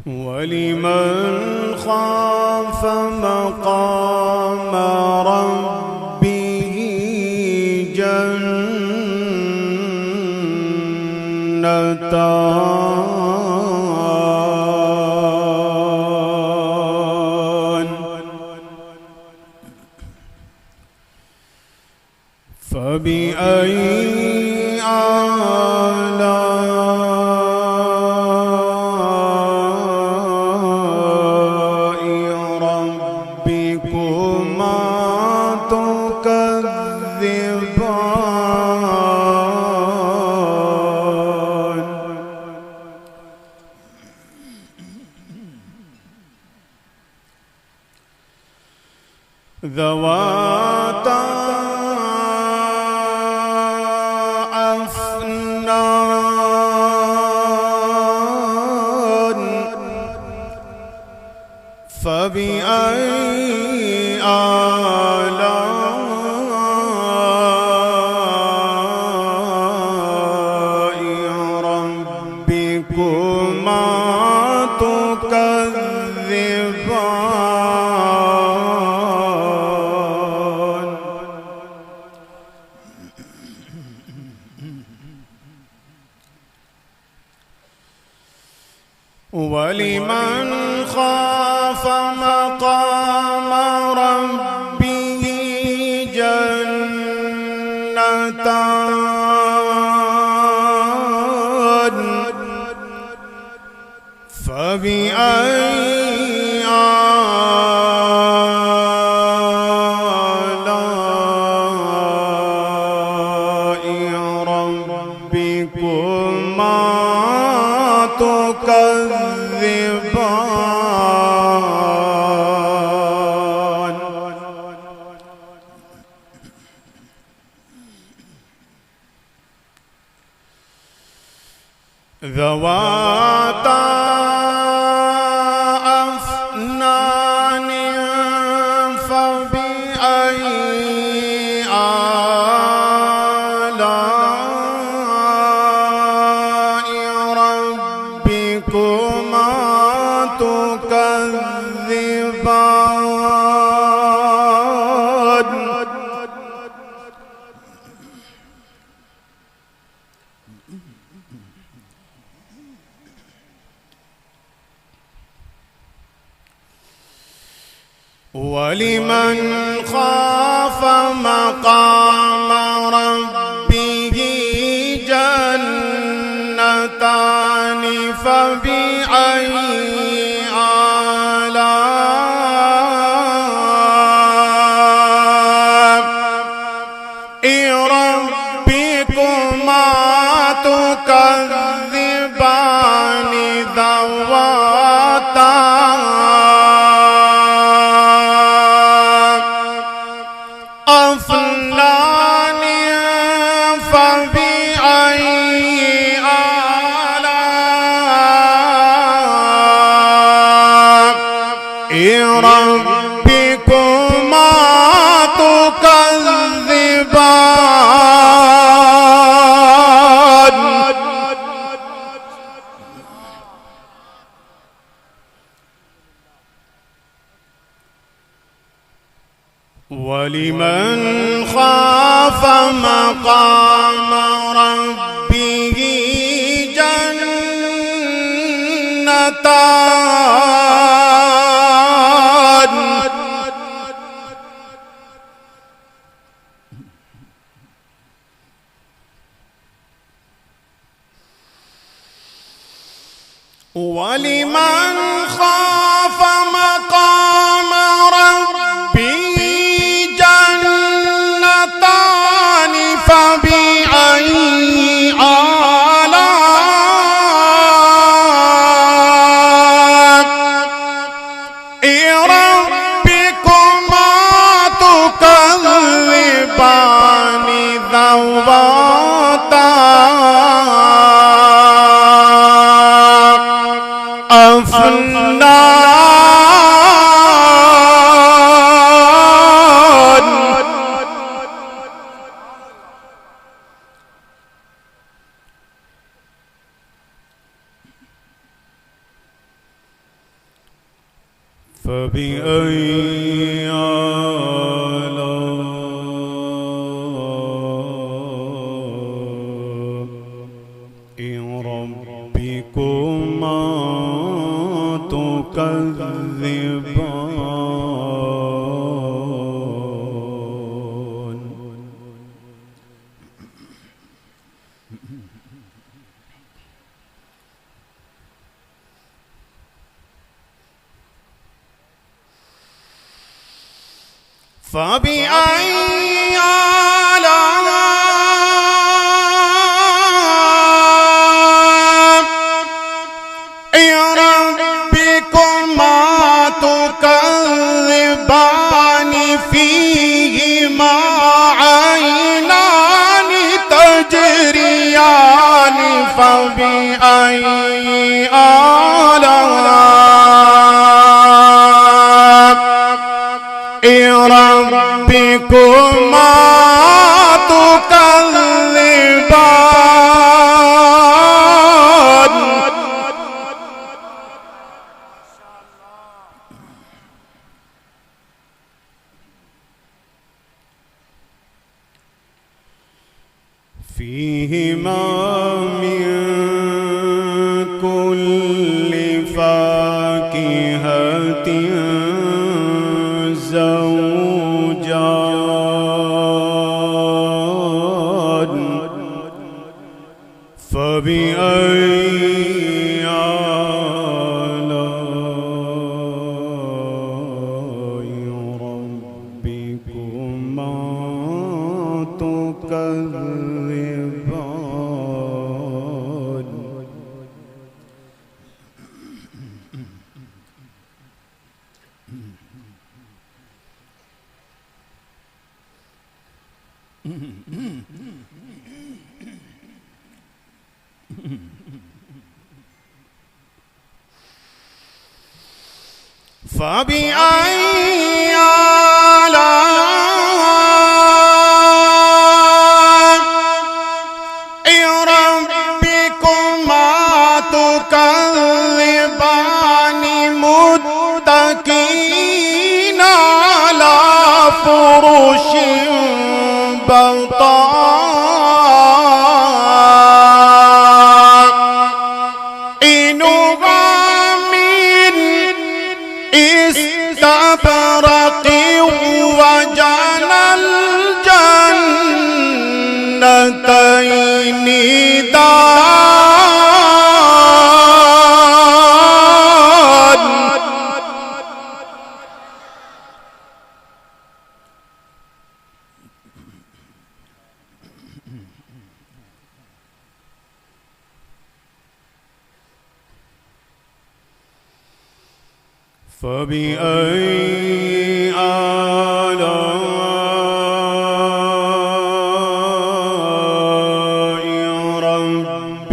ولمن خاف مقام ربه جنتان فبأي ذواتا أفنان فبأي آلاء ربكما تكذبان ولمن خاف مقام ربه جنتان فبأي آلاء ربكما تكذبان ذواتا أفنان فبأي آلاء ربكما تكذبان ولمن خاف مقام ربه جنتان فبأي آلاء ربكما تكذبان ذواتا أفنان فبأي آلاء ربكما تكذبان ولمن خاف مقام ربه جنتان ولمن خاف مقام ربه جنتان فبأي آلاء ربكما تكذبان ذواتا أفنان فبأي آلاء ربكما تكذبان فبأي آلاء ربكما تكذبان فيهما عينان تجريان فبأي ربكما تكذبان فيهما من كل فاكهة زوجان فبأي آلاء ربكما تكذبان فبأي آلاء ربكما تكذبان متكئين على فرش بطائنها من استبرق وجنى الجنتين دان فبأي آلاء ربكما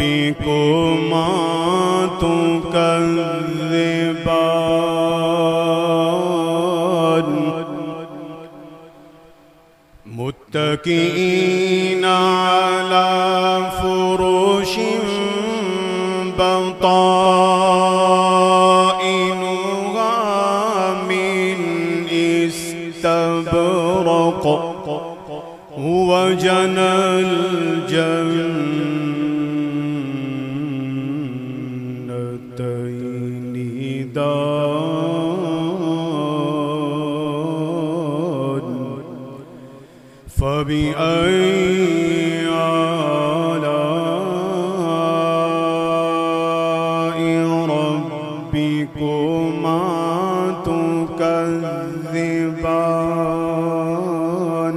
تكذبان متكئين على فرش بطائنها من استبرق وجنى الجنتين دان فبأي آلاء ربكما تكذبان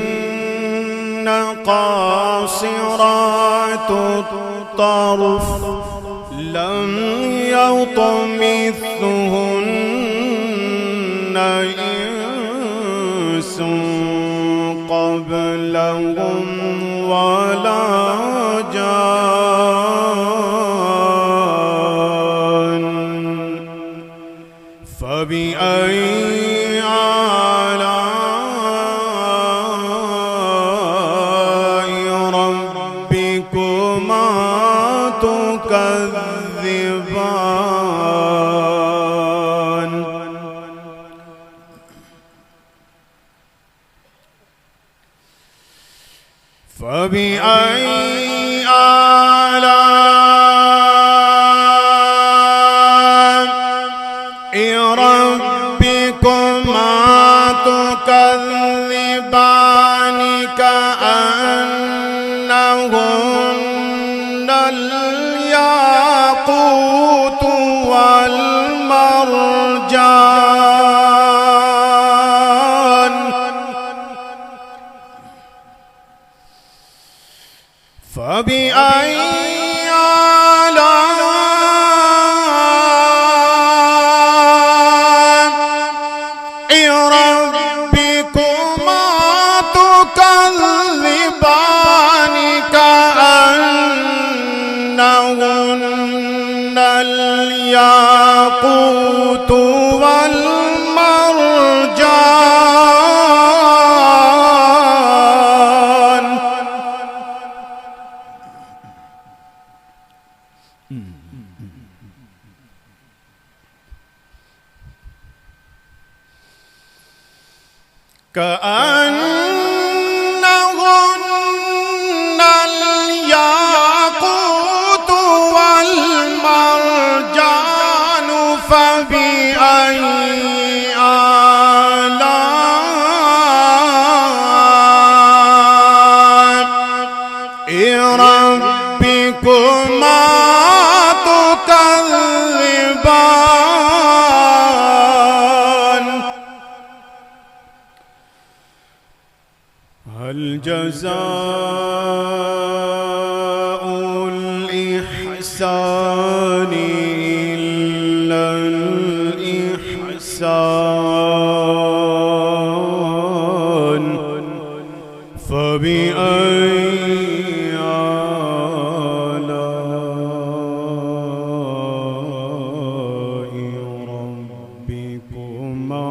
فيهن قاصرات الطرف لم يطمثهن إنس قبلهم ولا جان فبأي آلاء ربكما تكذبان فبأي آلاء ربكما تكذبان كأنهن الياقوت والمرجان فبأي آلاء ربكما تكذبان كأنهن الياقوت والمرجان كأنهن الياقوت والمرجان فبأي آلاء ربكما تكذبان هل جزاء الإحسان إلا الإحسان فبأي آلاء ربكما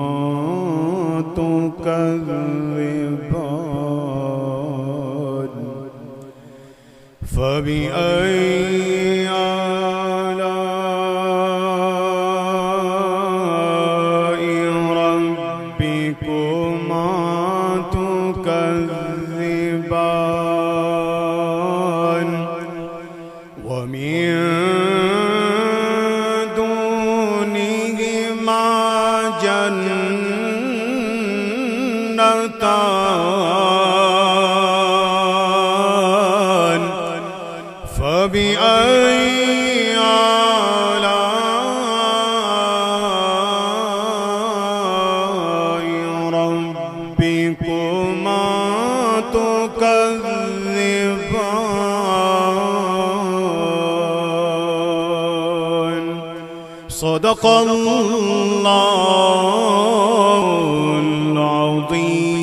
تكذبان فبأي آلاء ربكما تكذبان ومن دونهما جنتان فبأي آلاء ربكما تكذبان صدق الله العظيم.